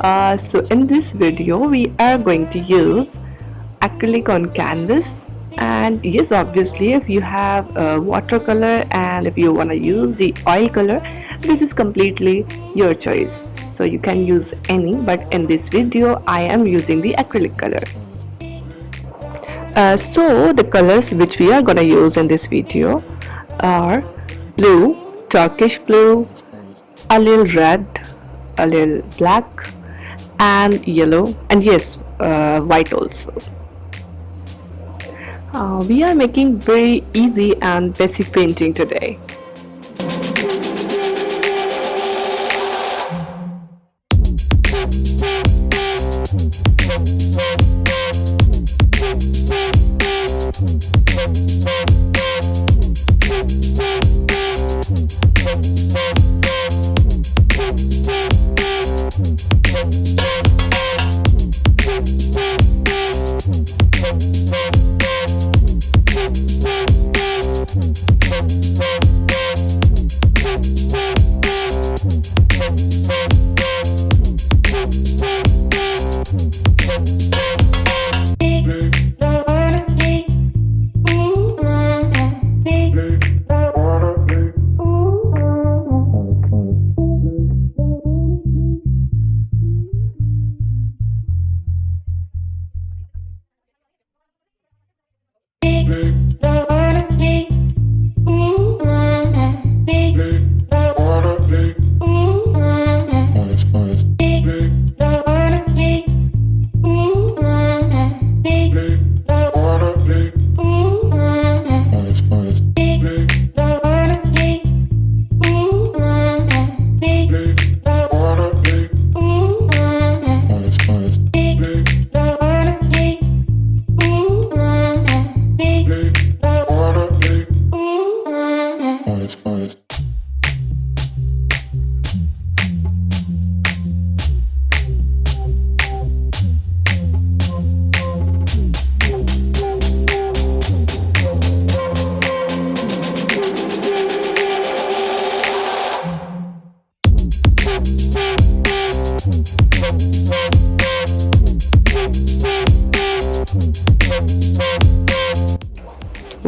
So in this video we are going to use acrylic on canvas, and yes, obviously if you have watercolor and if you want to use the oil color, this is completely your choice. So you can use any, but in this video I am using the acrylic color. So the colors which we are going to use in this video are blue, Turkish blue, a little red, a little black, and yellow, and yes, white also. We are making very easy and basic painting today.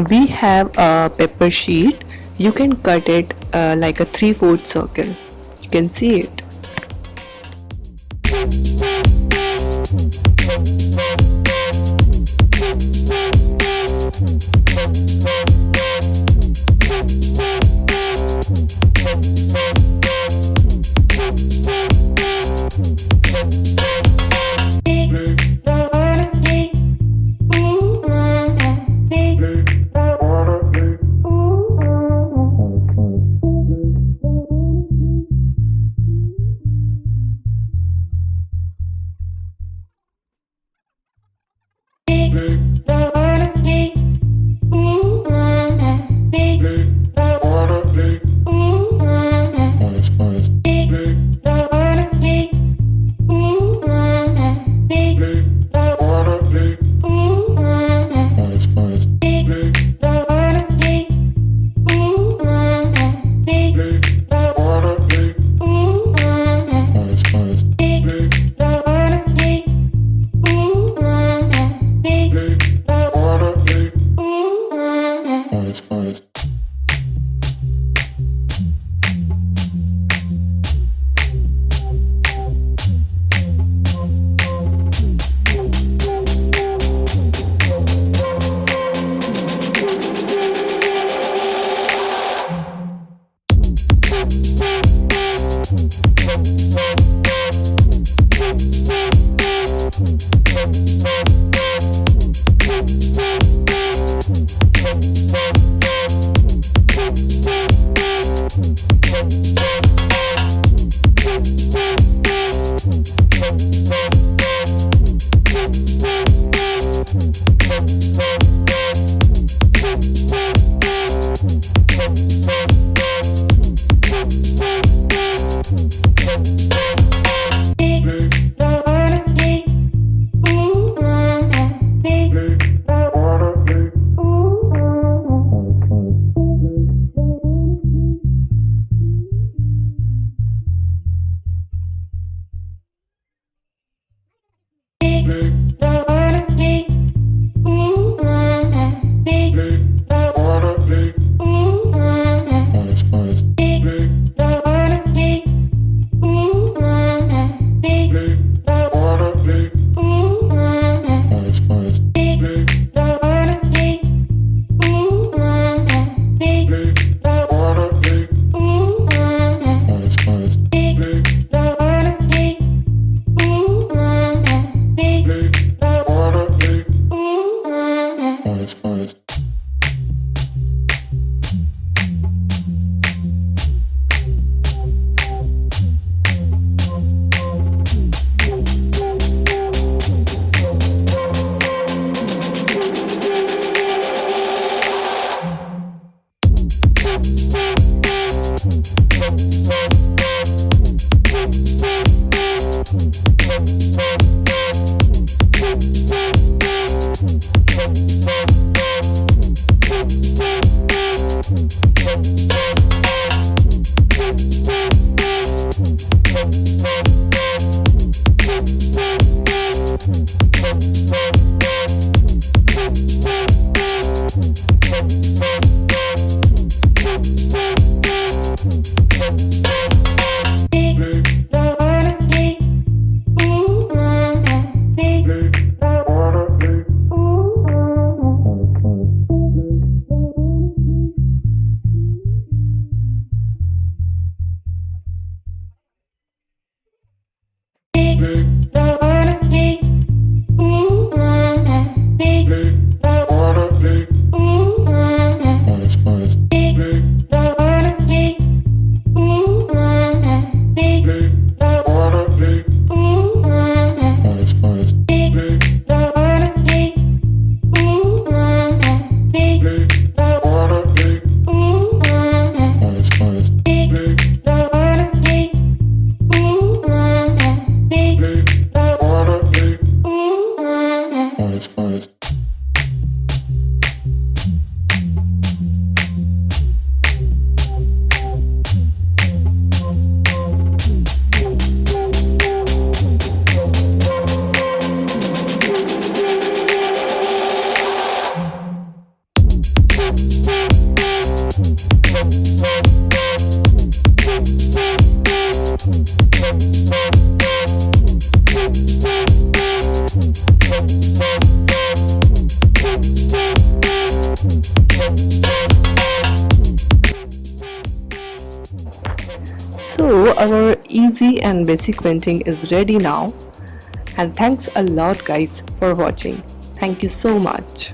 We have a paper sheet. You can cut it like a 3/4 circle. You can see it. So our easy and basic painting is ready now, and thanks a lot guys for watching. Thank you so much.